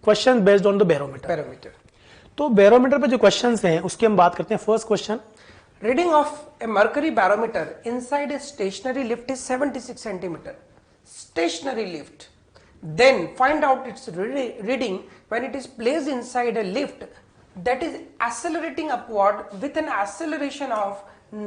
Question based on the barometer. तो barometer पे जो क्वेश्चंस हैं उसकी हम बात करते हैं। First question, reading of a mercury barometer inside a stationary lift is 76 centimetre. Stationary lift, then find out its reading when it is placed inside a lift that is accelerating upward with an acceleration of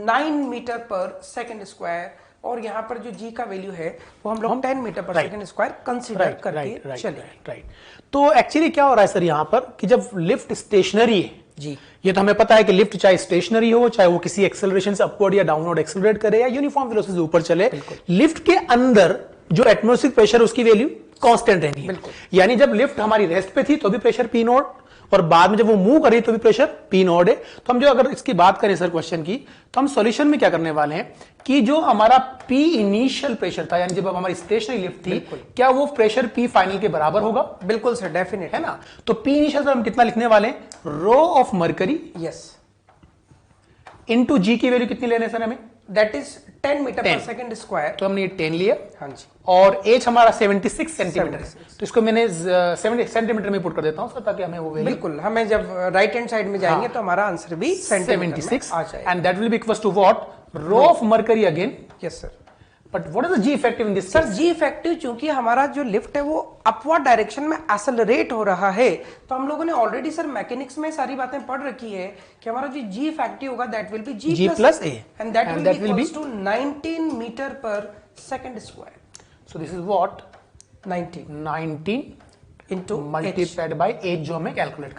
9 metre per second square. और यहाँ पर जो जी का value है वो हम लोग 10 metre per second square consider करके चले। राइट। तो एक्चुअली क्या हो रहा है सर यहाँ पर कि जब लिफ्ट स्टेशनरी है जी, ये तो हमें पता है कि लिफ्ट चाहे स्टेशनरी हो, चाहे वो किसी एक्सेलरेशन से अपवर्ड या डाउनवर्ड एक्सेलरेट करे या यूनिफॉर्म वेलोसिटी से ऊपर चले, लिफ्ट के अंदर जो एटमॉस्फेरिक प्रेशर उसकी वैल्यू कांस्टेंट रहनी है। यानी जब लिफ्ट हमारी रेस्ट पे थी तो भी प्रेशर पी नॉट, और बाद में जब वो मूव कर रही तो भी प्रेशर पी नॉट है। तो हम जो अगर इसकी बात करें सर क्वेश्चन की, तो हम सॉल्यूशन में क्या करने वाले हैं कि जो हमारा पी इनिशियल प्रेशर था, यानी जब हमारी स्टेशनरी लिफ्ट थी, क्या वो प्रेशर पी फाइनल के बराबर होगा? बिल्कुल सर, डेफिनेट है ना। तो पी इनिशियल हम कितना लिखने वाले हैं? Rho of mercury yes into G की वैल्यू कितनी लेने सर हमें? That is 10 metre per second square. तो हमने ये 10 लिया। हाँ जी। और एच हमारा 76 सेंटीमीटर है, तो इसको मैंने 70 सेंटीमीटर में पुट कर देता हूं ताकि हमें वो वैल्यू, बिल्कुल हमें जब राइट हैंड साइड में जाएंगे तो हमारा आंसर भी 76 आ जाएगा। And that will be equals to what? Rho of mercury again. Yes sir. But what is the g effective in this? Sir g effective, चूंकि हमारा जो लिफ्ट है वो अपवर्ड डायरेक्शन में एक्सेलरेट हो रहा है, तो हम लोगों ने ऑलरेडी सर मैकेनिक्स में सारी बातें पढ़ रखी है कि हमारा जो जी इफेक्टिव होगा that will be G plus A and that will be equals to 19 metre per second square. So this is what? 19 into multiplied by H जो हमें कैलकुलेट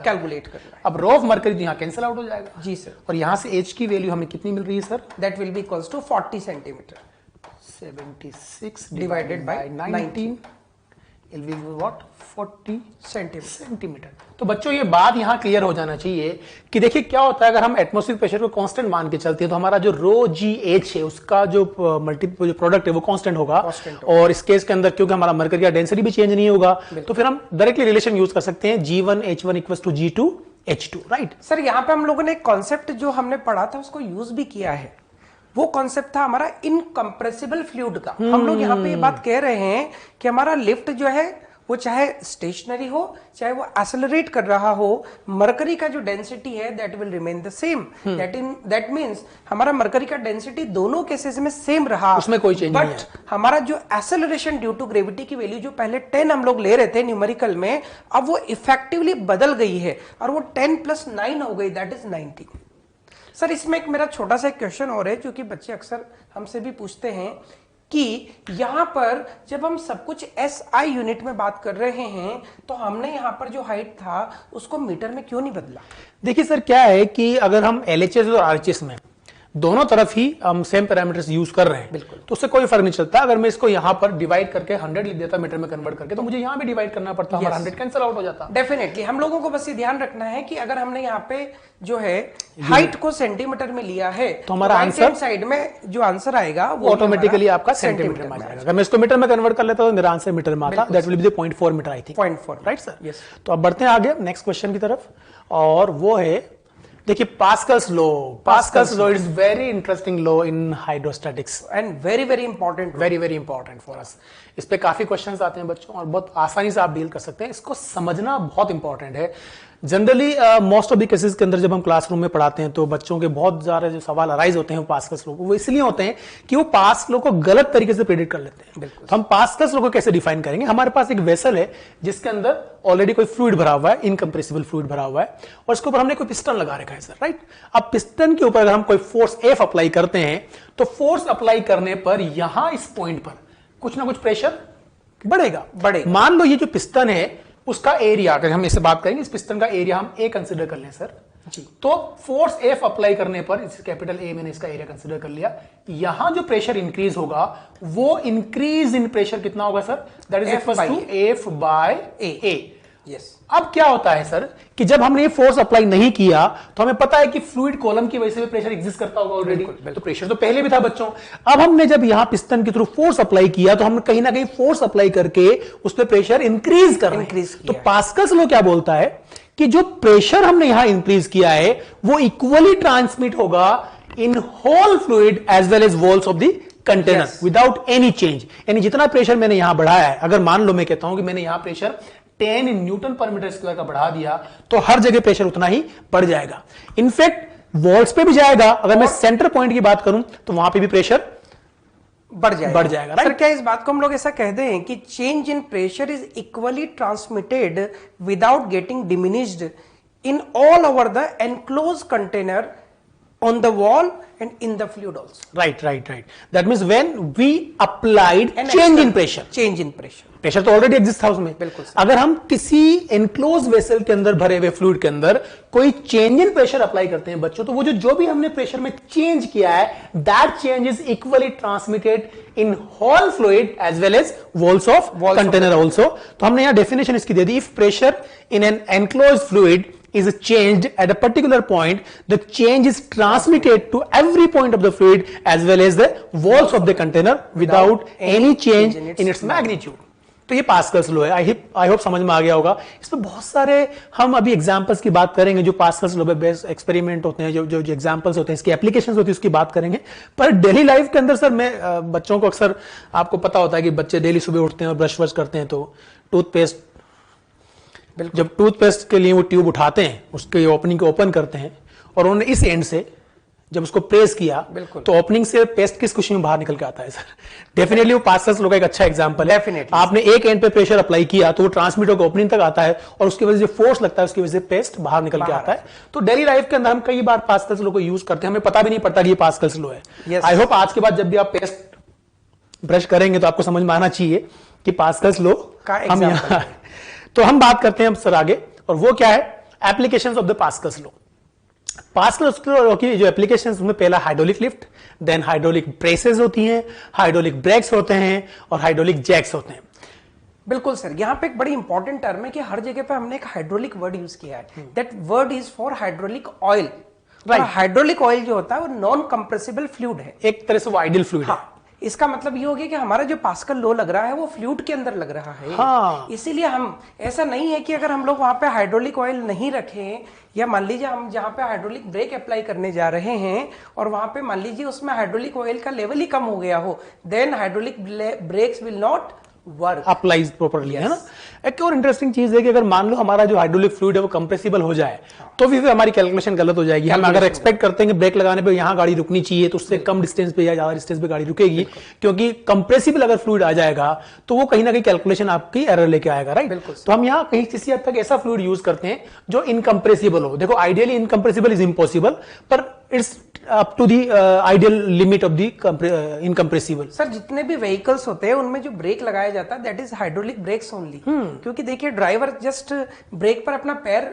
करना है। अब रो ऑफ मरकरी तो यहाँ कैंसिल आउट हो जाएगा। जी सर। और यहाँ से एच की वैल्यू हमें कितनी मिल रही है sir? That will be equals to 40 centimetre. 76 divided by 19 will be what? 40 centimetre. तो बच्चों ये बात यहां क्लियर हो जाना चाहिए कि देखिए क्या होता है, अगर हम एटमॉस्फेरिक प्रेशर को कांस्टेंट मान के चलते हैं तो हमारा जो रो जी एच है उसका जो मल्टीपल जो प्रोडक्ट है वो कांस्टेंट होगा। और इस केस के अंदर क्योंकि हमारा मरकरी का डेंसिटी भी चेंज नहीं होगा, तो फिर हम डायरेक्टली रिलेशन यूज कर सकते हैं G1 H1 equals to G2 H2। Right sir, यहाँ पे हम लोगों ने एक कॉन्सेप्ट जो हमने पढ़ा था उसको यूज भी किया है। वो कॉन्सेप्ट था हमारा इनकम्प्रेसिबल फ्लूइड का। हम लोग यहाँ पे ये बात कह रहे हैं कि हमारा लिफ्ट जो है वो चाहे स्टेशनरी हो चाहे वो एक्सेलरेट कर रहा हो, मरकरी का जो डेंसिटी है that will remain the same. That means हमारा मरकरी का डेंसिटी दोनों केसेस में सेम रहा, उसमें कोई चेंज नहीं है। बट हमारा जो एक्सेलरेशन ड्यू टू ग्रेविटी की वैल्यू जो पहले 10 हम लोग ले रहे थे न्यूमेरिकल में, अब वो इफेक्टिवली बदल गई है और वो 10 + 9 हो गई, दैट इज 19। सर इसमें एक मेरा छोटा सा क्वेश्चन और है, क्योंकि बच्चे अक्सर हमसे भी पूछते हैं कि यहां पर जब हम सब कुछ SI यूनिट में बात कर रहे हैं तो हमने यहां पर जो हाइट था उसको मीटर में क्यों नहीं बदला? देखिए सर क्या है कि अगर हम LHS और RHS में दोनों तरफ ही हम सेम पैरामीटर्स यूज कर रहे हैं तो उससे कोई फर्क नहीं चलता। अगर मैं इसको यहाँ पर डिवाइड करके 100 लिख देता मीटर में कन्वर्ट करके, तो मुझे यहाँ भी डिवाइड करना पड़ता, हमारा 100 कैंसिल आउट हो जाता। डेफिनेटली हम लोगों को बस ये ध्यान रखना है कि अगर हमने यहाँ पे जो है हाइट को सेंटीमीटर में लिया है तो हमारा आंसर साइड में जो आंसर आएगा वो ऑटोमेटिकली आपका सेंटीमीटर में आ जाएगा। अगर मैं इसको मीटर में कन्वर्ट कर लेता तो मेरा आंसर मीटर में आता, that will be 0.4 metre I think. 0.4 right sir. Yes. तो अब बढ़ते हैं आगे नेक्स्ट क्वेश्चन की तरफ, और वो है देखिए Pascal's law. Pascal's law is very interesting law in hydrostatics and very very important, very very important for us. इस पे काफी क्वेश्चंस आते हैं बच्चों और बहुत आसानी से आप डील कर सकते हैं। इसको समझना बहुत इंपॉर्टेंट है। Generally most of the cases के अंदर जब हम क्लासरूम में पढ़ाते हैं तो बच्चों के बहुत ज्यादा जो सवाल अराइज होते हैं पास्कल्स लॉ, वो इसलिए होते हैं कि वो पास्कल्स लॉ को गलत तरीके से प्रेडिक्ट कर लेते हैं। तो हम पास्कल्स लॉ को कैसे डिफाइन करेंगे? हमारे पास एक वेसल है जिसके अंदर ऑलरेडी कोई फ्लूइड भरा हुआ है, इनकम्प्रेसिबल फ्लूइड भरा हुआ है, और इसके ऊपर हमने कोई पिस्टन लगा रखा है सर। राइट। अब पिस्टन के ऊपर अगर हम कोई फोर्स F अप्लाई करते हैं तो फोर्स अप्लाई करने पर यहां इस पॉइंट पर कुछ ना कुछ प्रेशर बढ़ेगा। मान लो ये जो पिस्टन है उसका एरिया, अगर हम इससे बात करेंगे इस पिस्टन का एरिया हम A कंसीडर कर लें सर जी, तो फोर्स F अप्लाई करने पर इस कैपिटल A मैंने इसका एरिया कंसीडर कर लिया, यहां जो प्रेशर इंक्रीज होगा वो इंक्रीज इन प्रेशर कितना होगा sir? That is equal to F by A। Yes. अब क्या होता है सर कि जब हमने ये फोर्स अप्लाई नहीं किया तो हमें पता है कि फ्लूइड कॉलम की वजह से भी प्रेशर एग्जिस्ट करता होगा ऑलरेडी, तो प्रेशर तो पहले भी था बच्चों। अब हमने जब यहां पिस्टन के थ्रू फोर्स अप्लाई किया तो हमने कहीं ना कहीं फोर्स अप्लाई करके उस पर प्रेशर इंक्रीज कर रहे हैं। तो पास्कल्स लॉ क्या बोलता है कि जो प्रेशर हमने यहां इंक्रीज किया है वो इक्वली ट्रांसमिट होगा in whole fluid as well as walls of the container without any change. यानी जितना प्रेशर मैंने यहां बढ़ाया है, अगर मान लो मैं कहता हूं कि मैंने यहां प्रेशर 10 न्यूटन पर मीटर स्क्वायर का बढ़ा दिया तो हर जगह प्रेशर उतना ही बढ़ जाएगा। इनफैक्ट वॉल्स पे भी जाएगा। अगर मैं सेंटर पॉइंट की बात करूं तो वहां पे भी प्रेशर बढ़ जाएगा। सर क्या इस बात को हम लोग ऐसा कह दें कि change in pressure is equally transmitted without getting diminished in all over the enclose container on the wall and in the fluid also. Right. That means when we applied change in pressure. Pressure तो already exist था उसमें। बिल्कुल। अगर हम किसी enclose vessel के अंदर भरे हुए फ्लूइड के अंदर कोई चेंज इन प्रेशर अप्लाई करते हैं बच्चों, तो वो जो भी हमने प्रेशर में चेंज किया है, that change is equally transmitted in whole fluid as well as walls of container also. तो हमने यहां डेफिनेशन इसकी दे दी, if pressure in an enclose fluid is changed at a particular point, the change is transmitted to every point of the fluid as well as the walls of the container without any change in its magnitude. तो ये Pascal's law है। I hope समझ में आ गया होगा। इसमें बहुत सारे हम अभी एग्जांपल्स की बात करेंगे जो पास्कल्स लॉ पे बेस्ड एक्सपेरिमेंट होते हैं, जो एग्जांपल्स होते हैं, इसकी एप्लीकेशंस होती है, उसकी बात करेंगे। पर डेली लाइफ के अंदर सर मैं बच्चों को अक्सर, आपको पता होता है कि बच्चे डेली सुबह उठते हैं और ब्रश वश करते हैं तो टूथपेस्ट, जब टूथपेस्ट के लिए वो ट्यूब उठाते हैं, उसके ओपनिंग को ओपन करते हैं और उन्होंने इस एंड से जब उसको प्रेस किया तो ओपनिंग से पेस्ट किस खुशी में बाहर निकल के आता है सर? डेफिनेटली वो पास्कल्स लॉ का एक अच्छा एग्जांपल है। डेफिनेटली आपने एक एंड पे प्रेशर अप्लाई किया तो वो ट्रांसमिट होकर ओपनिंग तक आता है और उसकी वजह से फोर्स लगता है, उसकी वजह से पेस्ट बाहर निकल के आता है। तो डेली लाइफ के अंदर हम कई बार पास्कल्स लॉ को यूज करते हैं, हमें पता भी नहीं पड़ता कि ये पास्कल्स लॉ है। आई होप आज के बाद जब भी आप पेस्ट ब्रश करेंगे तो आपको समझ में आना चाहिए कि पास्कल्स लॉ का हम यहां। तो हम बात करते हैं सर आगे, और वो क्या है? Applications of the Pascal's law. Pascal's law की जो एप्लीकेशंस में पहला hydraulic lift, then hydraulic presses होती हैं, हाइड्रोलिक ब्रेक्स होते हैं और हाइड्रोलिक जैक्स होते हैं। बिल्कुल सर, यहां पे एक बड़ी इंपॉर्टेंट टर्म है कि हर जगह पे हमने एक हाइड्रोलिक वर्ड यूज किया है। That word is for hydraulic oil. Hydraulic oil जो होता है वो नॉन कंप्रेसिबल फ्लूइड है, एक तरह से वो आइडियल फ्लूइड है। इसका मतलब ये हो गया कि हमारा जो पास्कल लॉ लग रहा है वो फ्लूइड के अंदर लग रहा है। हाँ। इसीलिए हम, ऐसा नहीं है कि अगर हम लोग वहां पे हाइड्रोलिक ऑयल नहीं रखें, या मान लीजिए हम जहां पे हाइड्रोलिक ब्रेक अप्लाई करने जा रहे हैं और वहां पे मान लीजिए उसमें हाइड्रोलिक ऑयल का लेवल ही कम हो गया हो, then hydraulic brakes will not work applies properly, है ना। एक और इंटरेस्टिंग चीज है कि अगर मान लो हमारा जो हाइड्रोलिक फ्लूइड है वो कंप्रेसिबल हो जाए तो भी हमारी कैलकुलेशन गलत हो जाएगी। हम अगर एक्सपेक्ट करते हैं कि ब्रेक लगाने पे यहां गाड़ी रुकनी चाहिए तो उससे कम डिस्टेंस पे या ज्यादा डिस्टेंस पे गाड़ी रुकेगी, क्योंकि कंप्रेसिबल अगर फ्लूइड आ जाएगा तो वो कहीं ना कहीं कैलकुलेशन आपकी एरर लेके आएगा, राइट। तो हम यहाँ कहीं किसी हद तक ऐसा फ्लूइड यूज करते हैं जो इनकंप्रेसिबल हो। देखो आइडियली इनकंप्रेसिबल इज इम्पॉसिबल, पर it's up to the ideal limit of the incompressible. Sir जितने भी व्हीकल्स होते हैं उनमें जो ब्रेक लगाया जाता है that is hydraulic breaks only. क्योंकि देखिए ड्राइवर जस्ट ब्रेक पर अपना पैर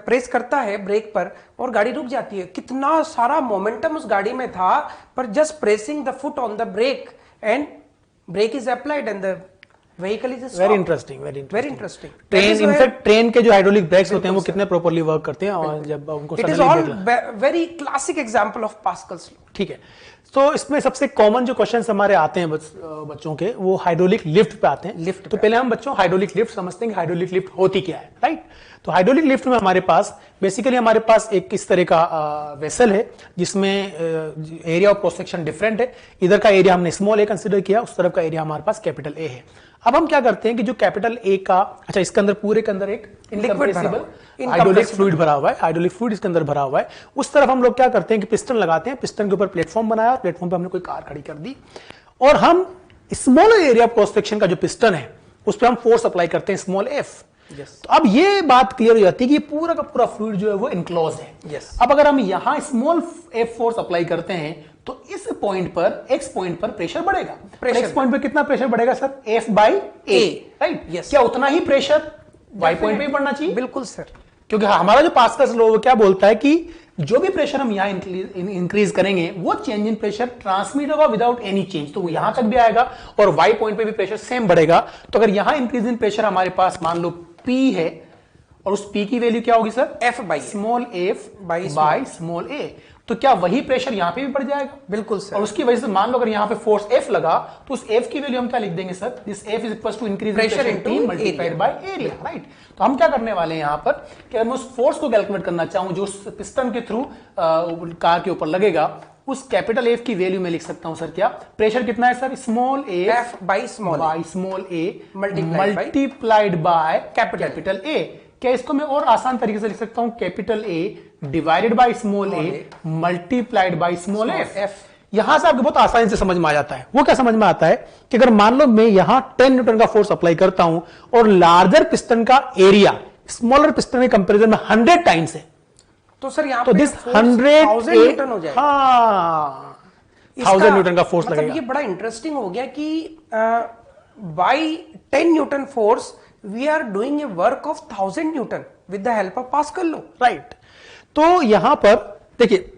प्रेस करता है ब्रेक पर और गाड़ी रुक जाती है। कितना सारा मोमेंटम उस गाड़ी में था, पर just pressing the foot on the brake and brake is applied and the vehicle is stopped. Very interesting. Train, in fact train के जो हाइड्रोलिक ब्रेक्स होते हैं वो कितने प्रॉपर्ली वर्क करते हैं और जब उनको it is all very classic example of Pascal's law. ठीक है। तो इसमें सबसे कॉमन जो क्वेश्चंस हमारे आते हैं बच्चों के, वो हाइड्रोलिक लिफ्ट पे आते हैं। लिफ्ट तो पहले हम बच्चों हाइड्रोलिक लिफ्ट समझते हैं कि हाइड्रोलिक लिफ्ट होती क्या है, राइट। तो हाइड्रोलिक लिफ्ट में हमारे पास बेसिकली हमारे पास एक इस तरह का वेसल है जिसमें area of cross section different है। इधर का एरिया हमने स्मॉल ए कंसीडर किया, उस तरफ का एरिया हमारे पास कैपिटल ए है। अब हम क्या करते हैं कि जो कैपिटल ए का, अच्छा इसके अंदर पूरे के अंदर एक इनकंप्रेसिबल हाइड्रोलिक फ्लूइड भरा हुआ है, हाइड्रोलिक फ्लूइड इसके अंदर भरा हुआ है। उस तरफ हम लोग क्या करते हैं कि पिस्टन लगाते हैं, पिस्टन के ऊपर प्लेटफॉर्म बनाया, प्लेटफॉर्म पे हमने कोई कार खड़ी कर दी और हम small area of cross section का जो पिस्टन है उस पर हम फोर्स अप्लाई करते हैं स्मॉल एफ। तो अब ये बात क्लियर हो जाती है कि पूरा का पूरा फ्लूइड जो है वो इनक्लोज है। अब अगर हम यहां स्मॉल एफ फोर्स अप्लाई करते हैं तो इस पॉइंट पर, एक्स पॉइंट पर प्रेशर बढ़ेगा। एक्स पॉइंट पर कितना प्रेशर बढ़ेगा sir? F by A, right. क्या उतना ही प्रेशर वाई पॉइंट पे भी बढ़ना चाहिए? बिल्कुल सर, क्योंकि हमारा जो पास्कल्स लॉ वो क्या बोलता है कि जो भी प्रेशर हम यहां इंक्रीज करेंगे वो चेंज इन प्रेशर ट्रांसमिट होगा विदाउट एनी चेंज, तो वो यहां तक भी आएगा और वाई पॉइंट पे भी प्रेशर सेम बढ़ेगा। तो अगर यहां इंक्रीज इन प्रेशर हमारे पास मान लो P है और उस P की वैल्यू क्या होगी sir? F by small F by small A. तो क्या वही प्रेशर यहां पे भी बढ़ जाएगा? बिल्कुल सर। और उसकी वजह से मान लो अगर यहां पे फोर्स F लगा तो उस F की वैल्यू हम क्या लिख देंगे sir? This F is equal to increase pressure into multiplied by area, right? तो हम क्या करने वाले हैं यहां पर कि मैं उस फोर्स को कैलकुलेट करना चाहूं जो उस पिस्टन के थ्रू कार के ऊपर लगेगा, उस कैपिटल F की वैल्यू में लिख सकता हूं सर क्या? प्रेशर कितना है sir? Small f by small a multiplied by capital A। क्या इसको मैं और आसान तरीके से लिख सकता हूं? Capital A divided by small a multiplied by small f। यहां से आपको बहुत आसानी से समझ में आ जाता है। वो क्या समझ में आता है कि अगर मान लो मैं यहां 10 न्यूटन का फोर्स अप्लाई करता हूं और लार्जर पिस्टन का एरिया स्मॉलर पिस्टन के कंपैरिजन में 100 टाइम्स है, तो सर यहां तो पे दिस 100 न्यूटन हो जाएगा। हाँ, 1000 न्यूटन का फोर्स मतलब लगेगा। ये बड़ा इंटरेस्टिंग हो गया कि by 10 newton force we are doing a work of 1000 newton with the help of Pascal law, right? तो यहां पर देखिए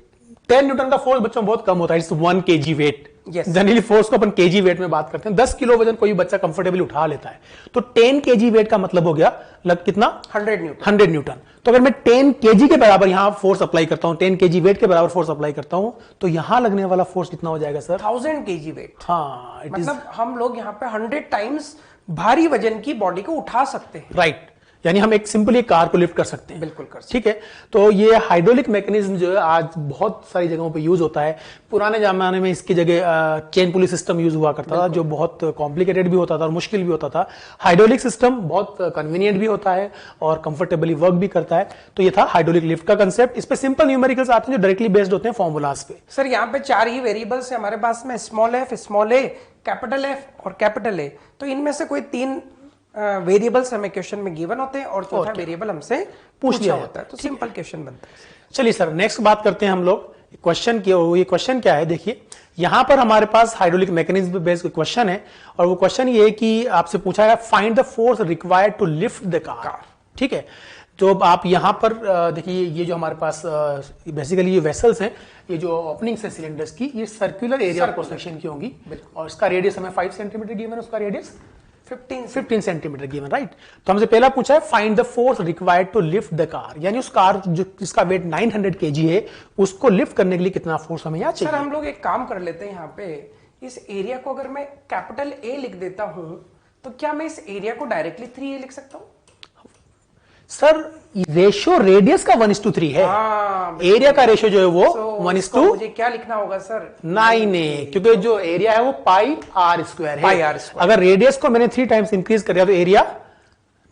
10 न्यूटन का फोर्स बच्चों बहुत कम होता है, it's 1 kg weight. Generally force को अपन केजी वेट में बात करते हैं। 10 किलो वजन कोई बच्चा कंफर्टेबली उठा लेता है, तो 10 kg वेट का मतलब हो गया कितना? 100 न्यूटन। तो अगर मैं 10 kg के बराबर यहां फोर्स अप्लाई करता हूं, 10 kg वेट के बराबर फोर्स अप्लाई करता हूं, तो यहां लगने वाला फोर्स कितना हो जाएगा सर? 1000 kg wait. हाँ, मतलब हम लोग यहां पे 100 टाइम्स भारी वजन की बॉडी को उठा सकते हैं, राइट? यानी हम एक सिंपली कार को लिफ्ट कर सकते हैं। बिल्कुल कर सकते। ठीक है। तो ये हाइड्रोलिक मैकेनिज्म जो है आज बहुत सारी जगहों पे यूज होता है। पुराने जमाने में इसकी जगह चेन पुली सिस्टम यूज हुआ करता था, जो बहुत कॉम्प्लिकेटेड भी होता था और मुश्किल भी होता था। हाइड्रोलिक सिस्टम बहुत कन्वीनियंट भी होता है और कंफर्टेबली वर्क भी करता है। तो ये था हाइड्रोलिक लिफ्ट का कंसेप्ट। इस पे सिंपल न्यूमेरिकल्स आते हैं जो डायरेक्टली बेस्ड होते हैं फॉर्मूलाज पे। सर यहाँ पे 4 ही वेरिएबल्स है हमारे पास में, स्मॉल एफ, स्मॉल ए, कैपिटल एफ और कैपिटल ए। तो इनमें से कोई 3 वेरिएबल्स हमें क्वेश्चन में गिवन होते हैं और चौथा वेरिएबल हमसे पूछ लिया होता है, तो सिंपल क्वेश्चन बनता है। चलिए सर, नेक्स्ट बात करते हैं हम लोग क्वेश्चन की। ये क्वेश्चन क्या है? देखिए यहां पर हमारे पास हाइड्रोलिक मैकेनिज्म बेस्ड क्वेश्चन है और वो क्वेश्चन ये है कि आपसे पूछा है find the force required to lift the car. ठीक है। तो आप यहां पर देखिए ये जो हमारे पास बेसिकली ये वेसल्स हैं, ये जो ओपनिंग्स है सिलेंडर्स की, ये circular area of cross section की होंगी और इसका रेडियस हमें 5 सेंटीमीटर गिवन है, उसका रेडियस 15 सेंटीमीटर गिवन, राइट? तो हमसे पहला पूछा है find the force required to lift the car, यानी उस कार जो जिसका वेट 900 kg है उसको लिफ्ट करने के लिए कितना फोर्स हमें यहाँ चाहिए। सर हम लोग एक काम कर लेते हैं, यहाँ पे इस एरिया को अगर मैं कैपिटल ए लिख देता हूं तो क्या मैं इस एरिया को डायरेक्टली 3a लिख सकता हूं? सर रेशियो रेडियस का 1:3 है। एरिया का रेशियो जो है वो 1:, मुझे क्या लिखना होगा सर? 9a, क्योंकि जो एरिया है वो पाई आर स्क्वायर है। r²। अगर रेडियस को मैंने 3 टाइम्स इंक्रीज कर दिया तो एरिया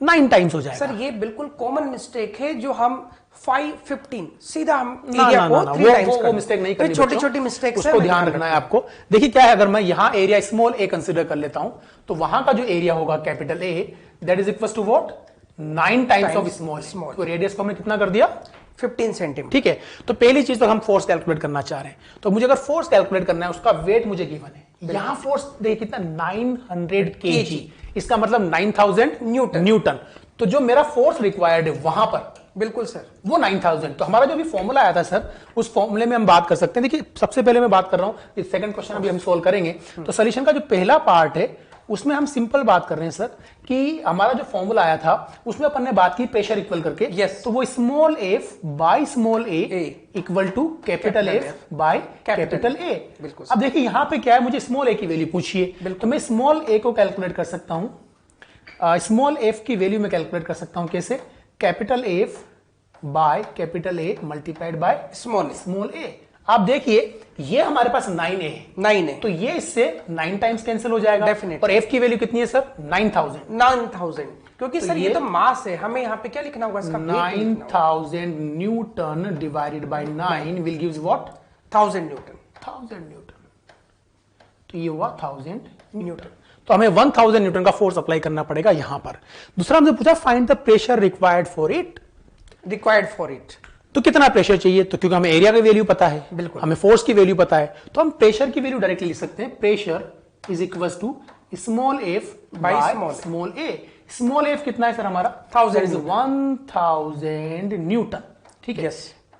9 टाइम्स हो जाएगा। सर ये बिल्कुल कॉमन मिस्टेक है जो हम 515 सीधा हम एरिया को 3 टाइम्स वो मिस्टेक नहीं करनी। छोटी छोटी मिस्टेक उसको ध्यान रखना है आपको। देखिए क्या है, अगर मैं यहां एरिया स्मॉल ए कंसीडर कर लेता हूं तो वहां का जो एरिया होगा capital A, that is equal to what? 9 times of small. तो रेडियस को हमने कितना कर दिया? 15 सेंटीमीटर। ठीक है। तो पहली चीज तो हम फोर्स कैलकुलेट करना चाह रहे हैं, तो मुझे अगर फोर्स कैलकुलेट करना है उसका वेट मुझे गिवन है। यहां फोर्स देखिए कितना 900 kg, इसका मतलब 9000 न्यूटन। तो जो मेरा फोर्स रिक्वायर्ड है वहां पर, बिल्कुल सर, वो 9000। तो हमारा जो भी फॉर्मूला आया था सर, उस फॉर्मूले में हम बात कर सकते हैं। देखिए सबसे पहले मैं बात कर रहा हूं, इस सेकंड क्वेश्चन अभी हम सोल्व करेंगे। तो सोल्यूशन का जो पहला पार्ट है उसमें हम सिंपल बात कर रहे हैं सर कि हमारा जो फॉर्मूला आया था उसमें अपन ने बात की प्रेशर इक्वल करके। yes. तो वो small F by small A equal to capital F by capital A. बिल्कुल। अब देखिए यहां पे क्या है, मुझे स्मॉल ए की वैल्यू पूछिए, तो मैं स्मॉल ए को कैलकुलेट कर सकता हूं। स्मॉल एफ की वैल्यू में कैलकुलेट कर सकता हूं कैसे? Capital F by capital A multiplied by small A. आप देखिए ये हमारे पास 9 है, तो ये इससे 9 टाइम्स कैंसिल हो जाएगा। डेफिनेटली। और एफ की वैल्यू कितनी है सर? 9000। क्योंकि तो सर ये तो मास है, हमें यहाँ पे क्या लिखना होगा? इसका 9000 Newton divided by 9 will gives what? 1000 Newton. तो ये हुआ 1000 न्यूटन। तो हमें 1000 न्यूटन का फोर्स अप्लाई करना पड़ेगा यहां पर। दूसरा हमसे पूछा find the pressure required for it. तो कितना प्रेशर चाहिए? तो क्योंकि हमें एरिया की वैल्यू पता है, बिल्कुल, हमें फोर्स की वैल्यू पता है, तो हम प्रेशर की वैल्यू डायरेक्टली लिख सकते हैं। Pressure is equal to small F by small A. Small F कितना है सर हमारा? 1000 न्यूटन। ठीक है।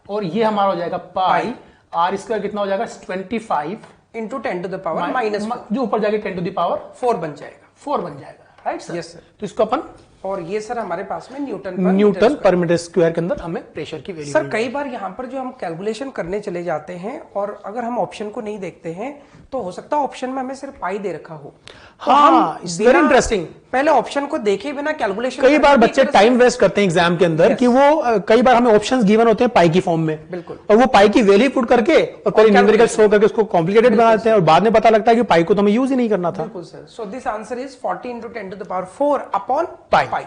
और ये हमारा हो जाएगा पाई आर स्क्वायर कितना हो जाएगा? 25 into 10 to the power minus, जो ऊपर जाके 10 टू द पावर 4 बन जाएगा। Right sir? Yes sir. तो इसको अपन और ये सर हमारे पास में न्यूटन पर मीटर स्क्वायर के अंदर हमें प्रेशर की वैल्यू। सर कई बार यहाँ पर जो हम कैलकुलेशन करने चले जाते हैं और अगर हम ऑप्शन को नहीं देखते हैं तो हो सकता है ऑप्शन में हमें सिर्फ पाई दे रखा हो। हाँ, वेरी इंटरेस्टिंग। पहले ऑप्शन को देखे बिना कैलकुलेशन, कई बार बच्चे टाइम वेस्ट करते हैं एग्जाम के अंदर कि वो कई बार हमें ऑप्शंस गिवन होते हैं पाई की फॉर्म में, बिल्कुल, और वो पाई की वैल्यू पुट करके और पहले न्यूमेरिकल शो करके उसको कॉम्प्लिकेटेड बनाते हैं और बाद में पता लगता है कि पाई को तो हमें यूज ही नहीं करना था। बिल्कुल sir. So this answer is 40 into 10 to the power 4 upon pi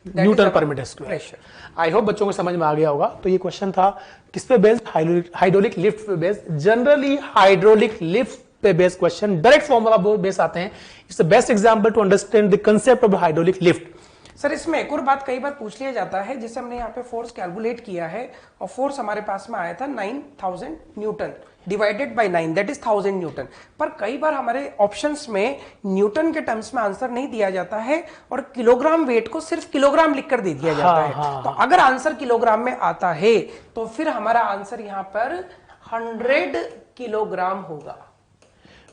Newton पर मीटर स्क्वायर। आई होप बच्चों को समझ में आ गया होगा। तो ये क्वेश्चन था किस पे बेस्ड, हाइड्रोलिक लिफ्ट पे बेस्ड। जनरली हाइड्रोलिक लिफ्ट पे based question direct formula based आते हैं। It's the best example to understand the concept of hydraulic lift. Sir इसमें एक और बात कई बार पूछ लिया जाता है, जैसे हमने यहाँ पे फोर्स कैलकुलेट किया है और फोर्स हमारे पास में आया था 9000 Newton divided by 9 that is 1000 Newton. पर कई बार हमारे ऑप्शंस में न्यूटन के टर्म्स में आंसर नहीं दिया जाता है और किलोग्राम वेट को सिर्फ किलोग्राम लिखकर दे दिया जाता है। तो अगर आंसर किलोग्राम में आता है तो फिर हमारा आंसर यहाँ पर 100 किलोग्राम होगा।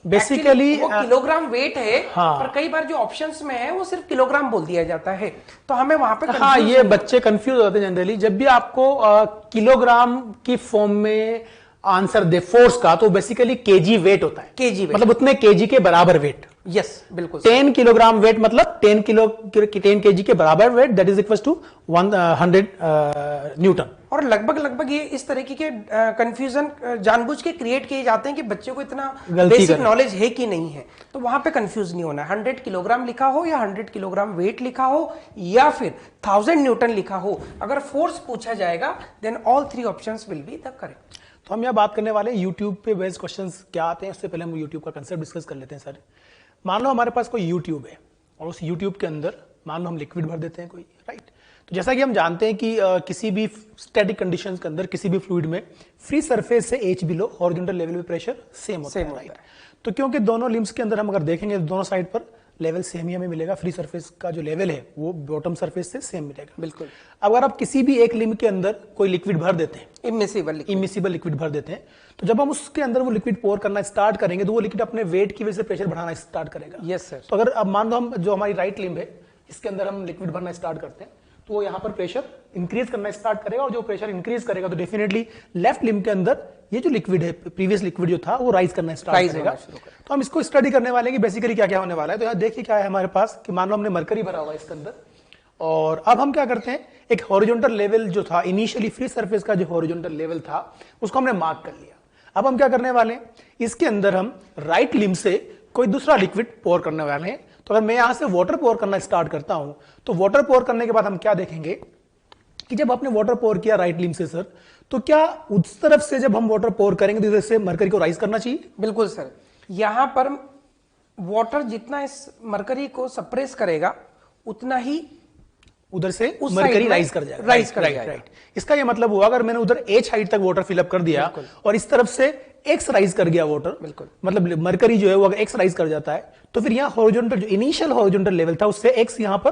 बेसिकली वो किलोग्राम वेट है, पर कई बार जो ऑप्शंस में है वो सिर्फ किलोग्राम बोल दिया जाता है, तो हमें वहां पे ये बच्चे कंफ्यूज होते हैं जनरली। जब भी आपको किलोग्राम की फॉर्म में आंसर दे फोर्स का, तो बेसिकली केजी वेट होता है। केजी वेट मतलब उतने केजी के बराबर वेट। यस बिल्कुल। 10 किलोग्राम वेट मतलब 10 केजी के बराबर wait, that is equal to 100 Newton. और लगभग ये इस तरीके के कंफ्यूजन जानबूझ के क्रिएट किए जाते हैं कि बच्चे को इतना बेसिक नॉलेज है कि नहीं है, तो वहां पे कंफ्यूज नहीं होना। 100 किलोग्राम लिखा हो या 100 किलोग्राम वेट लिखा हो या फिर 1000 न्यूटन लिखा हो, अगर फोर्स पूछा जाएगा then all 3 options will be the correct. तो हम यहाँ बात करने वाले हैं यूट्यूब पे बेस्ड क्वेश्चंस क्या आते हैं। उससे पहले हम यूट्यूब का कंसेप्ट डिस्कस कर लेते हैं सर। मान लो हमारे पास कोई यूट्यूब है और उस यूट्यूब के अंदर मान लो हम लिक्विड भर देते हैं कोई, राइट। तो जैसा कि हम जानते हैं कि किसी भी स्टैटिक कंडीशंस के अंदर किसी भी फ्लूइड में फ्री सरफेस से एच बिलो हॉरिजॉन्टल लेवल पे प्रेशर सेम होता है, राइट। तो क्योंकि दोनों लिम्स के अंदर हम अगर देखेंगे तो दोनों साइड पर लेवल सेम ही हमें मिलेगा। फ्री सरफेस का जो लेवल है वो बॉटम सरफेस से सेम मिलेगा, बिल्कुल। अगर आप किसी भी एक लिम्ब के अंदर कोई लिक्विड भर देते हैं, इमिसिबल लिक्विड भर देते हैं, तो जब हम उसके अंदर वो लिक्विड पोर करना स्टार्ट करेंगे तो वो लिक्विड अपने वेट की वजह से प्रेशर बढ़ाना स्टार्ट करेगा। Yes sir. तो अगर अब मान लो हम जो हमारी राइट लिम्ब है इसके अंदर हम लिक्विड भरना स्टार्ट करते हैं तो वो यहाँ पर प्रेशर इंक्रीज करना स्टार्ट करेगा, और जो प्रेशर इंक्रीज करेगा तो डेफिनेटली लेफ्ट लिम्ब के अंदर ये जो लिक्विड है, प्रीवियस लिक्विड जो था वो राइज करना स्टार्ट करेगा। तो हम इसको स्टडी करने वाले हैं कि बेसिकली क्या क्या होने वाला है। तो यहाँ देखिए क्या है हमारे पास कि मान लो हमने मरकरी भरा हुआ इसके अंदर, और अब हम क्या करते हैं, एक हॉरिजॉन्टल लेवल जो था इनिशियली फ्री सरफेस का जो हॉरिजॉन्टल लेवल था उसको हमने मार्क कर लिया। अब हम क्या करने वाले हैं, इसके अंदर हम राइट लिम्ब से कोई दूसरा लिक्विड पोर करने वाले हैं। तो अगर मैं यहां से वाटर पोर करना स्टार्ट करता हूं तो वाटर पोर करने के बाद हम क्या देखेंगे कि जब आपने वाटर पोर किया राइट लिम्ब से सर, तो क्या उस तरफ से जब हम वाटर पोर करेंगे तो इधर से मरकरी को राइज करना चाहिए? बिल्कुल सर। यहां पर वाटर जितना इस मरकरी को सप्रेस करेगा उतना ही उधर से मरकरी राइज कर जाएगा, राइट। इसका ये मतलब हुआ अगर मैंने उधर एच हाइट तक वाटर फिलअप कर दिया और इस तरफ से एक्स राइज कर गया वाटर, बिल्कुल, मतलब मरकरी जो है वो अगर एक्स राइज कर जाता है तो फिर यहाँ हॉरिजॉन्टल जो इनिशियल हॉरिजॉन्टल लेवल था उससे एक्स यहाँ पर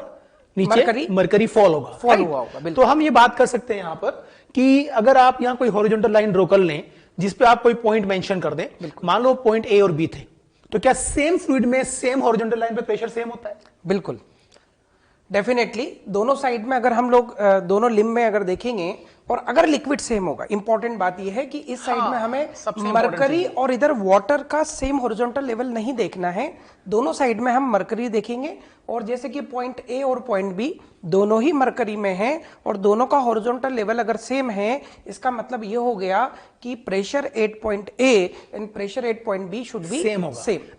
नीचे मरकरी फॉल होगा। तो हम ये बात कर सकते हैं यहाँ पर कि अगर आप यहाँ कोई हॉरिजॉन्टल लाइन ड्रॉ कर लें जिसपे आप कोई पॉइंट मेंशन कर दें, मान लो पॉइंट ए और बी थे, तो क्या सेम फ्लूइड में सेम हॉरिजॉन्टल लाइन पे प्रेशर सेम होता है? बिल्कुल, डेफिनेटली दोनों साइड में अगर हम लोग दोनों लिम्ब में अगर देखेंगे और अगर लिक्विड सेम होगा, इंपॉर्टेंट बात यह है कि इस साइड में हमें मरकरी और इधर वाटर का सेम हॉरिजॉन्टल लेवल नहीं देखना है। दोनों साइड में हम मरकरी देखेंगे और जैसे कि पॉइंट ए और पॉइंट बी दोनों ही मरकरी में हैं और दोनों का हॉरिजॉन्टल लेवल अगर सेम है, इसका मतलब ये हो गया कि pressure at point A and pressure at point B should be same.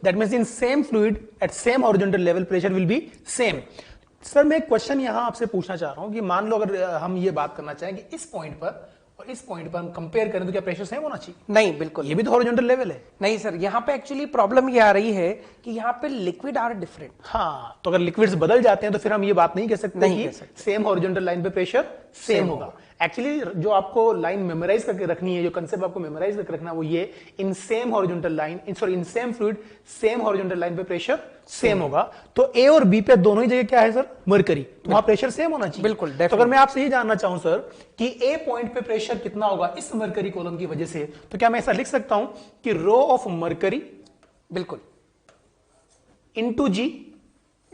That means in same fluid at same horizontal level pressure will be same. Sir मैं एक क्वेश्चन यहां आपसे पूछना चाह रहा हूं कि मान लो अगर हम ये बात करना चाहें कि इस पॉइंट पर और इस पॉइंट पर हम कंपेयर करें तो क्या प्रेशर सेम होना चाहिए? नहीं, बिल्कुल, ये भी तो हॉरिजॉन्टल लेवल है। नहीं सर, यहां पे एक्चुअली प्रॉब्लम ये आ रही है कि यहां पे लिक्विड आर डिफरेंट। हाँ, तो अगर लिक्विड्स बदल जाते हैं तो फिर हम ये बात नहीं कह सकते कि सेम हॉरिजॉन्टल लाइन पे प्रेशर सेम होगा। एक्चुअली जो आपको लाइन मेमोराइज करके रखनी है, जो कंसेप्ट आपको मेमोराइज करके रखना है वो ये, in same horizontal line in same fluid same horizontal line पे प्रेशर सेम होगा। तो ए और बी पे दोनों ही जगह क्या है सर? मरकरी, तो वहां प्रेशर सेम होना चाहिए। बिल्कुल। तो अगर मैं आपसे ये जानना चाहूं सर कि ए पॉइंट पे प्रेशर कितना होगा इस मरकरी कॉलम की वजह से, तो क्या मैं ऐसा लिख सकता हूं कि रो ऑफ मरकरी, बिल्कुल, into ji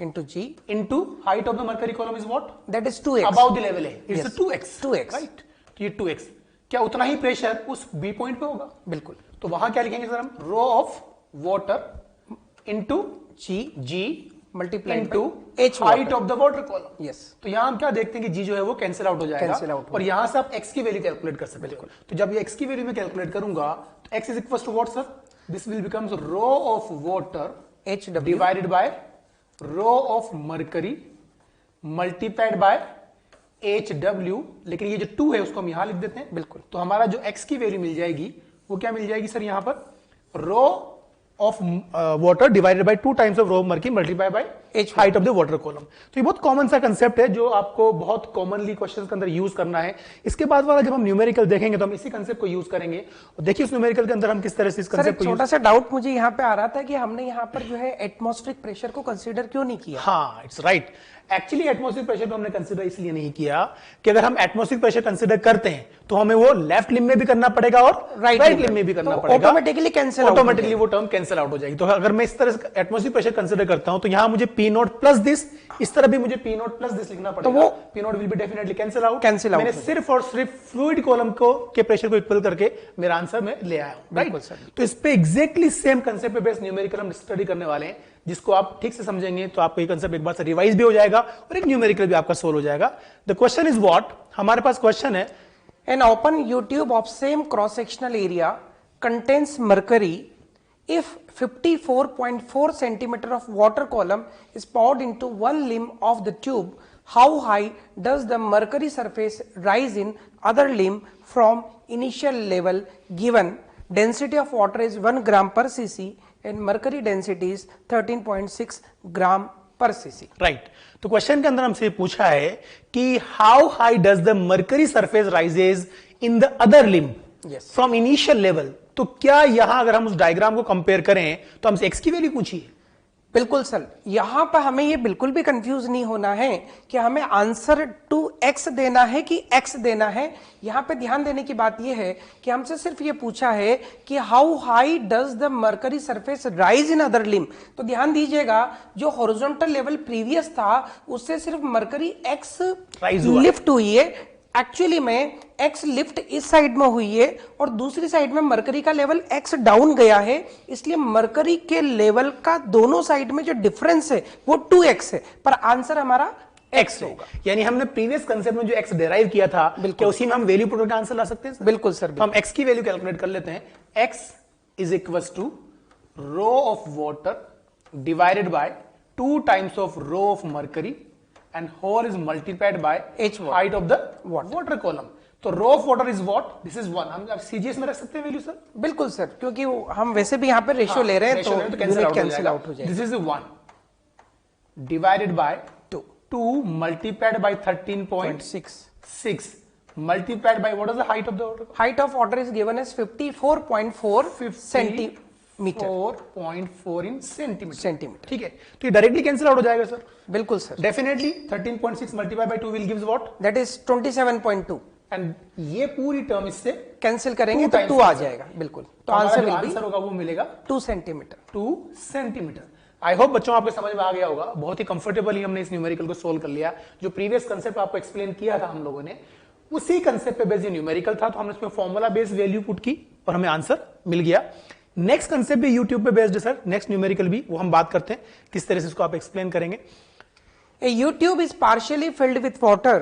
into G into height of the mercury column is what? that is 2x Above the level A. It's Yes. 2x. 2x. Right? तो ये 2x. क्या उतना ही प्रेशर उस B पॉइंट पे होगा? बिल्कुल तो वहां क्या लिखेंगे सर हम? Rho of water into G multiplied into by H height water. Of the water column. Yes. तो यहाँ हम क्या देखते हैं कि G जो है वो कैंसिल आउट हो जाएगा. Cancel out हो और यहाँ से आप x की वैल्यू कैलकुलेट कर सकते हो. तो जब ये x की वैल्यू में कैलकुलेट करूंगा तो x is equal to what sir? This will becomes rho of water HW divided by rho of mercury multiplied by HW. लेकिन ये जो 2 है उसको हम यहां लिख देते हैं. बिल्कुल. तो हमारा जो x की वैल्यू मिल जाएगी वो क्या मिल जाएगी सर? यहां पर rho of water divided by 2 times of rho mercury multiply by height of the water column. तो ये बहुत कॉमन सा कंसेप्ट है जो आपको बहुत कॉमनली क्वेश्चन के अंदर यूज करना है. इसके बाद वाला जब हम न्यूमेरिकल देखेंगे तो हम इसी कंसेप्ट को यूज करेंगे. और देखिए उस न्यूमेरिकल के अंदर हम किस तरह से इस सर कंसेप्ट एक को छोटा सा डाउट मुझे यहाँ पे आ रहा था कि हमने यहाँ पर जो है एटमॉस्फेरिक प्रेशर को कंसीडर क्यों नहीं किया? हाँ, it's right. Actually atmospheric pressure को हमने कंसीडर इसलिए नहीं किया कि अगर हम एटमॉस्फेरिक प्रेशर कंसीडर करते हैं तो हमें वो लेफ्ट लिम में भी करना पड़ेगा और राइट लिम में भी करना तो पड़ेगा. ऑटोमेटिकली कैंसिल ऑटोमेटिकली वो टर्म कैंसिल आउट हो जाएगी. तो अगर मैं इस तरह से एटमॉस्फेरिक प्रेशर कंसीडर करता हूं तो यहां मुझे P नॉट प्लस दिस, इस तरह भी मुझे P नॉट प्लस दिस लिखना पड़ेगा. वो P not will be definitely cancel out. मैंने हो सिर्फ और सिर्फ फ्लूइड कॉलम को के प्रेशर को इक्वल करके मेरा आंसर में ले आया हूं. बिल्कुल सर. तो इस पे एग्जैक्टली सेम कंसेप्ट पे बेस्ड न्यूमेरिकल हम स्टडी करने वाले हैं, जिसको आप ठीक से समझेंगे तो आपको ये कंसेप्ट एक बार से रिवाइज भी हो जाएगा और एक न्यूमेरिकल भी आपका सोल्व हो जाएगा. The question is what? हमारे पास क्वेश्चन है An open U-tube of same cross-sectional area contains mercury. If 54.4 centimeter of water column is poured into one limb of the tube, how high does the mercury surface rise in other limb from initial level given density of water is 1 gram per cc and mercury density is 13.6 gram per cc. Right. तो question के अंदर हमसे पूछा है कि how high does the mercury surface rises in the other limb Yes. From initial level. तो क्या यहां अगर हम उस डायग्राम को कंपेयर करें तो हमसे एक्स की वैल्यू पूछी है? बिल्कुल सर. यहां पर हमें ये बिल्कुल भी कंफ्यूज नहीं होना है कि हमें आंसर 2x देना है कि x देना है. यहां पे ध्यान देने की बात यह है कि हमसे सिर्फ ये पूछा है कि how high does the mercury surface rise in other limb. तो ध्यान दीजिएगा जो हॉरिजॉन्टल लेवल प्रीवियस था उससे सिर्फ मर्करी x Rise हुआ. लिफ्ट हुई है. एक्चुअली में x लिफ्ट इस साइड में हुई है और दूसरी साइड में मरकरी का लेवल x डाउन गया है. इसलिए मरकरी के लेवल का दोनों साइड में जो डिफरेंस है वो 2x है, पर आंसर हमारा x होगा. यानी हमने प्रीवियस कंसेप्ट में जो x डिराइव किया था क्या उसी में हम वैल्यू पुट करके आंसर ला सकते हैं सर? बिल्कुल सर. तो हम x की वैल्यू कैलकुलेट कर लेते हैं. x is equal to rho of water divided by 2 times of rho of mercury and whole is multiplied by H water. height of the water column. तो rho of water is what? This is 1. हम CGS में रख सकते हैं value sir? बिल्कुल sir, क्योंकि हम वैसे भी यहाँ पे रेशियो ले रहे हैं तो कैंसिल आउट हो जाएगा. This is 1 divided by 2 multiplied by 13.6 multiplied by what is the height of the water? Height of water is given as 54.4 centimeter. 4.4 in centimeter. ठीक है. तो ये डायरेक्टली कैंसिल आउट हो जाएगा सर? बिल्कुल sir. Definitely 13.6 multiply by 2 will gives what? That is 27.2. And ये पूरी term इससे कैंसिल करेंगे तो 2 आ जाएगा. बिल्कुल. तो आंसर विल बी आंसर होगा वो मिलेगा 2 सेंटीमीटर. 2 सेंटीमीटर. आई होप बच्चों आपको समझ में आ गया होगा. बहुत ही कंफर्टेबली हमने इस न्यूमेरिकल को सोल्व कर लिया. जो प्रीवियस कंसेप्ट आपको एक्सप्लेन किया था हम लोगों ने उसी कंसेप्ट पे बेस्ड ये न्यूमेरिकल था. तो हमने इसमें फॉर्मूला बेस्ड वैल्यू पुट की और हमें आंसर मिल गया. नेक्स्ट कंसेप्ट भी यूट्यूब पे बेस्ड है सर. नेक्स्ट न्यूमेरिकल भी वो हम बात करते हैं किस तरह से इसको आप एक्सप्लेन करेंगे. A U-tube is partially filled with water.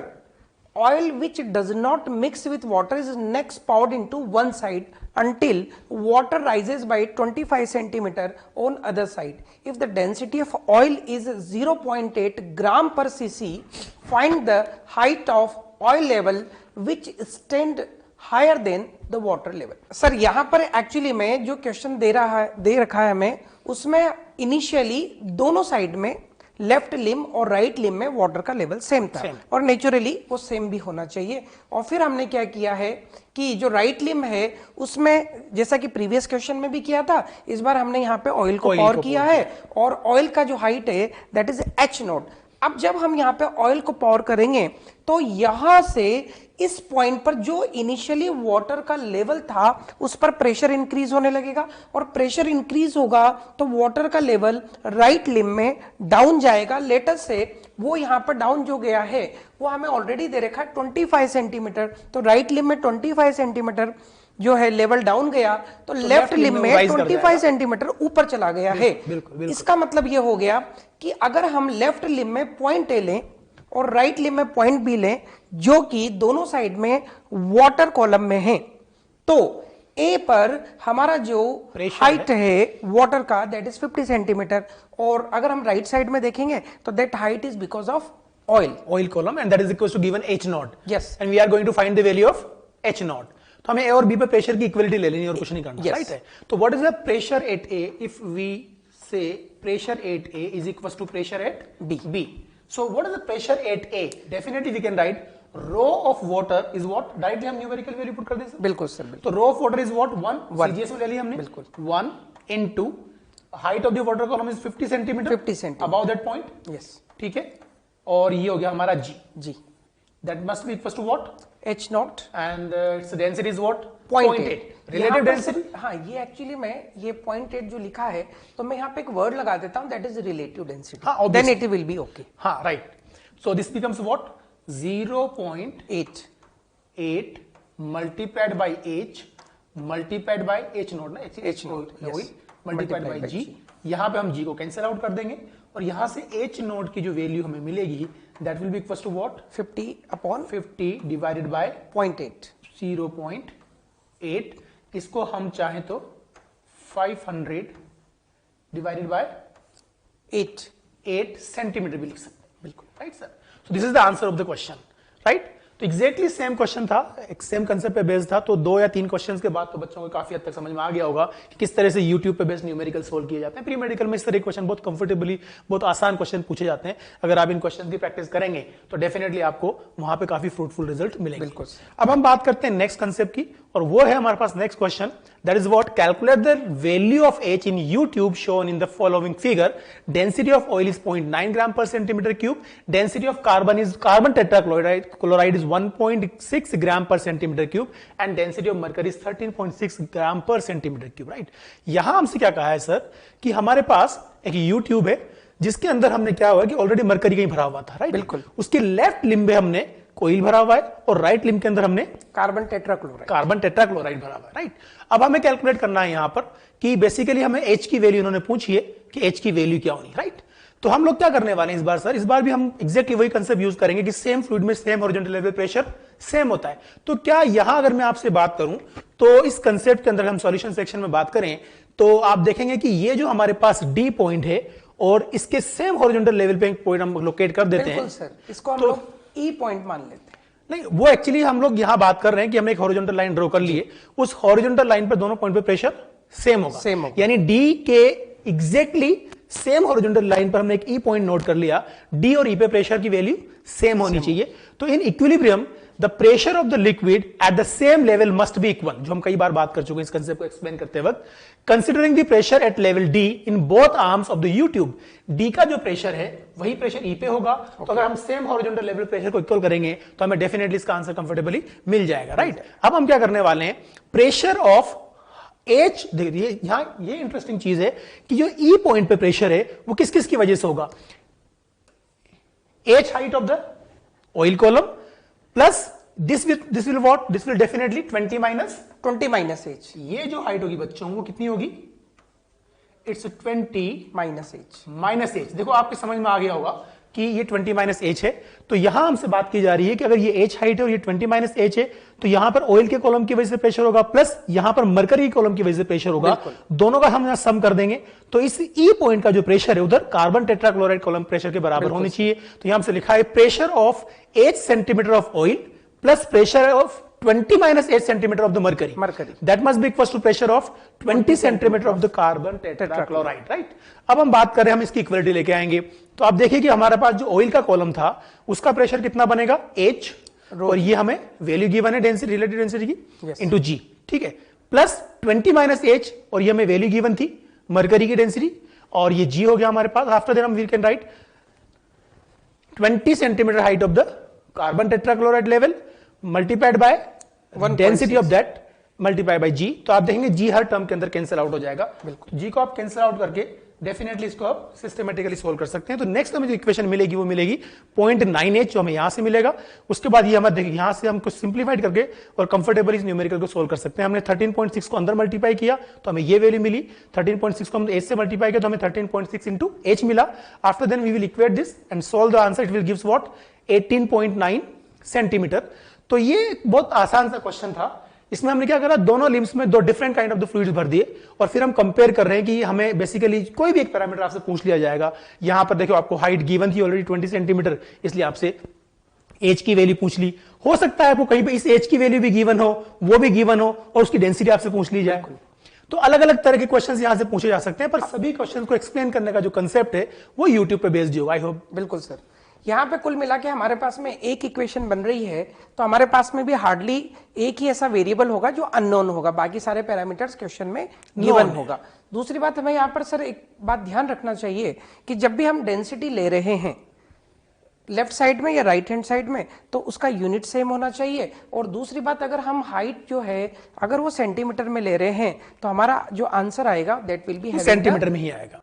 Oil which does not mix with water is next poured into one side until water rises by 25 centimeter on other side. If the density of oil is 0.8 gram per cc, find the height of oil level which stand higher than the water level. Sir यहां पर actually में जो question दे रखा है हमें उसमें initially दोनों side में लेफ्ट लिम और राइट लिम में वाटर का लेवल सेम था और नेचुरली वो सेम भी होना चाहिए. और फिर हमने क्या किया है कि जो राइट लिम है उसमें जैसा कि प्रीवियस क्वेश्चन में भी किया था इस बार हमने यहाँ पे ऑयल को पॉर किया है और ऑयल का जो हाइट है दैट इज h नॉट. अब जब हम यहाँ पे ऑयल को पॉर करेंगे तो यहां से इस पॉइंट पर जो इनिशियली वाटर का लेवल था उस पर प्रेशर इंक्रीज होने लगेगा, और प्रेशर इंक्रीज होगा तो वाटर का लेवल राइट लिम में डाउन जाएगा। लेटर से वो यहां पर डाउन जो गया है वो हमें ऑलरेडी दे रखा है 25 सेंटीमीटर, तो राइट लिम में 25 सेंटीमीटर जो है लेवल डाउन गया, तो लेफ्ट लिम में 25 सेंटीमीटर ऊपर चला गया है। इसका मतलब ये हो गया कि अगर हम लेफ्ट लिम में पॉइंट ए लें और राइट लिम में पॉइंट बी लें जो कि दोनों साइड में वाटर कॉलम में है, तो ए पर हमारा जो हाइट है वाटर का दैट इज 50 सेंटीमीटर, और अगर हम राइट साइड में देखेंगे तो that height is because of oil column, and that is equal to given H naught. Yes, and we are going to find the value of H naught. तो हमें ए और B पे प्रेशर की equality ले लेनी और कुछ नहीं करना, राइट है। तो what is the pressure at A if we say pressure at A is equal to pressure at B. So what is the pressure at A? Definitely we can write rho of water is what, directly हम numerical value put कर दें sir. बिल्कुल sir, तो rho of water is what 1 CGS में ले लिया हमने, बिल्कुल 1 into height of the water column is 50 centimetre, 50 centimetre about that point, yes, ठीक है। और ये हो गया हमारा G, that must be equal to what H naught, and its density is what 0.8 relative density। हाँ, ये एक्चुअली मैं ये 0.8 जो लिखा है तो मैं यहाँ पे एक वर्ड लगा देता हूँ दैट इज रिलेटिव डेंसिटी, हाँ, then it will be okay. हाँ, right. So this becomes what 0.8 multiplied by H multiplied by H naught ना, H naught multiplied by G। यहाँ पे हम G को कैंसिल आउट कर देंगे और यहाँ से H नॉट की जो वैल्यू हमें मिलेगी that will be equal to what 50 upon 50 divided by 0.8, 0.8। इसको हम चाहें तो 500 डिवाइडेड बाय 8 सेंटीमीटर भी लिख सकते हैं, बिल्कुल right sir. So this is the answer of the question, right. तो एग्जैक्टली सेम क्वेश्चन था, एक सेम कंसेप्ट पे बेस्ड था। तो 2 या 3 क्वेश्चंस के बाद तो बच्चों को काफी हद तक समझ में आ गया होगा कि किस तरह से यूट्यूब पे बेस्ड न्यूमेरिकल सोल्व किए जाते हैं। प्री मेडिकल में इस तरह के क्वेश्चन बहुत कंफर्टेबली, बहुत आसान क्वेश्चन पूछे जाते हैं। अगर आप इन क्वेश्चन की प्रैक्टिस करेंगे तो डेफिनेटली आपको वहां पे काफी फ्रूटफुल रिजल्ट मिलेंगे। बिल्कुल। अब हम बात करते हैं नेक्स्ट कंसेप्ट की, और वो है हमारे पास next question, that is what calculate the value of H in U tube shown in the following figure. Density of oil is 0.9 gram per centimetre cube, density of carbon tetrachloride is 1.6 gram per centimetre cube, and density of mercury is 13.6 gram per centimetre cube, right. यहां हमसे क्या कहा है sir कि हमारे पास एक U tube है जिसके अंदर हमने क्या हुआ कि ऑलरेडी मरकरी कहीं भरा हुआ था, राइट। बिल्कुल। उसके लेफ्ट लिम्ब में हमने कोयल भरा हुआ है और राइट लिम्ब के अंदर हमने कार्बन टेट्राक्लोराइड भरा हुआ है, राइट। अब हमें कैलकुलेट करना है यहां पर कि बेसिकली हमें H की वैल्यू इन्होंने पूछी है कि H की वैल्यू क्या होनी, राइट। तो हम लोग क्या करने वाले हैं इस बार सर, इस बार भी हम एग्जैक्टली वही कंसेप्ट यूज करेंगे कि सेम फ्लूइड में same horizontal level pressure same होता है। तो क्या यहां अगर मैं आपसे बात करूं तो इस कंसेप्ट के अंदर हम सॉल्यूशन सेक्शन में बात करें तो आप देखेंगे कि ये जो हमारे पास D पॉइंट है और इसके सेम हॉरिजॉन्टल लेवल पे एक पॉइंट हम लोकेट कर देते हैं सर, इसको हम लोग E पॉइंट मान लेते हैं। नहीं, वो एक्चुअली हम लोग यहां बात कर रहे हैं कि हमने एक हॉरिजॉन्टल लाइन ड्रॉ कर ली है, उस हॉरिजॉन्टल लाइन पर दोनों पॉइंट पे प्रेशर सेम होगा, यानी डी के एग्जैक्टली सेम हॉरिजॉन्टल लाइन पर हमने एक ई पॉइंट नोट कर लिया, डी और ई पे प्रेशर की वैल्यू सेम होनी चाहिए। तो in equilibrium the pressure of the liquid at the same level must be equal, जो हम कई बार बात कर चुके हैं इस कंसेप्ट को एक्सप्लेन करते वक्त। Considering the pressure at level D in both arms of the you tube, D का जो प्रेशर है वही प्रेशर ई पे होगा। तो अगर हम सेम हॉरिजॉन्टल लेवल प्रेशर को इक्वल करेंगे तो हमें डेफिनेटली इसका आंसर कंफर्टेबली मिल जाएगा, राइट। अब हम क्या करने वाले हैं, प्रेशर ऑफ H, देखिए यहां ये इंटरेस्टिंग चीज है कि जो E पॉइंट पे प्रेशर है वो किस किस की वजह से होगा, H height of the oil column plus this will what, this will definitely 20 minus H। ये जो हाइट होगी बच्चों वो कितनी होगी, इट्स 20 माइनस H। देखो आपके समझ में आ गया होगा कि ये 20 माइनस H है। तो यहां हमसे बात की जा रही है कि अगर ये H हाइट है और ये 20 माइनस H है तो यहां पर ऑयल के कॉलम की वजह से प्रेशर होगा प्लस यहां पर मरकरी कॉलम की वजह से प्रेशर होगा, दोनों का हम यहां सम कर देंगे। तो इस E पॉइंट का जो प्रेशर है उधर कार्बन टेट्राक्लोराइड कॉलम प्रेशर के बराबर होनी चाहिए। तो यहां हमसे लिखा है pressure of 8 centimetre of oil plus pressure of 20 minus 8 centimeter of the mercury. That must be equals to pressure of 20 centimeter of the carbon tetrachloride, right? अब हम बात करें, हम इसकी इक्वलिटी लेके आएंगे। तो आप देखिए कि हमारे पास जो ऑयल का कॉलम था उसका प्रेशर कितना बनेगा H, और ये हमें वैल्यू गिवन है डेंसिटी, रिलेटिव डेंसिटी की इनटू G, ठीक है, प्लस 20 माइनस H, और ये हमें वैल्यू गिवन थी मरकरी की डेंसिटी, और ये G हो गया हमारे पास। आफ्टर देन हम we can write 20 centimetre height of the carbon tetrachloride level multiplied by density of that multiply by G. तो आप देखेंगे जी हर टर्म के अंदर कैंसिल आउट हो जाएगा। जी को आप कैंसिल आउट करके डेफिनेटली इसको आप सिस्टमेटिकली सोल्व कर सकते हैं। तो नेक्स्ट हमें जो इक्वेशन मिलेगी वो मिलेगी 0.98 जो हमें यहां से मिलेगा। उसके बाद ये हमें देखिए यहां से हम कुछ सिंप्लीफाइड करके और कंफर्टेबली इस न्यूमेरिकल को सोल्व कर सकते हैं। हमने 13.6 को अंदर मल्टीप्लाई किया तो हमें ये वैल्यू मिली। 13.6 को हम h से मल्टीप्लाई किया तो हमें 13.6 इंटू h मिला। After then we will equate this and solve the answer. It will gives what 18.9 centimetre. तो ये बहुत आसान सा क्वेश्चन था। इसमें हमने क्या करा, दोनों लिम्स में दो different kind of the fluids भर दिए और फिर हम कंपेयर कर रहे हैं कि हमें बेसिकली कोई भी एक पैरामीटर आपसे पूछ लिया जाएगा। यहां पर देखो आपको हाइट गिवन थी ऑलरेडी 20 सेंटीमीटर, इसलिए आपसे एज की वैल्यू पूछ ली। हो सकता है आपको कहीं पे इस एज की वैल्यू भी गिवन हो, वो भी गिवन हो और उसकी डेंसिटी आपसे पूछ ली जाए। तो अलग अलग तरह के क्वेश्चंस यहां से पूछे जा सकते हैं, पर सभी क्वेश्चंस को एक्सप्लेन करने का जो कंसेप्ट है वो यूट्यूब पे बेस्ड होगा। I hope. बिल्कुल सर। यहाँ पे कुल मिला के हमारे पास में एक इक्वेशन बन रही है, तो हमारे पास में भी हार्डली एक ही ऐसा वेरिएबल होगा जो अननोन होगा, बाकी सारे पैरामीटर्स क्वेश्चन में गिवन होगा। दूसरी बात हमें यहाँ पर सर एक बात ध्यान रखना चाहिए कि जब भी हम डेंसिटी ले रहे हैं लेफ्ट साइड में या राइट हैंड साइड में, तो उसका यूनिट सेम होना चाहिए। और दूसरी बात, अगर हम हाइट जो है अगर वो सेंटीमीटर में ले रहे हैं तो हमारा जो आंसर आएगा दैट विल बी सेंटीमीटर में ही आएगा।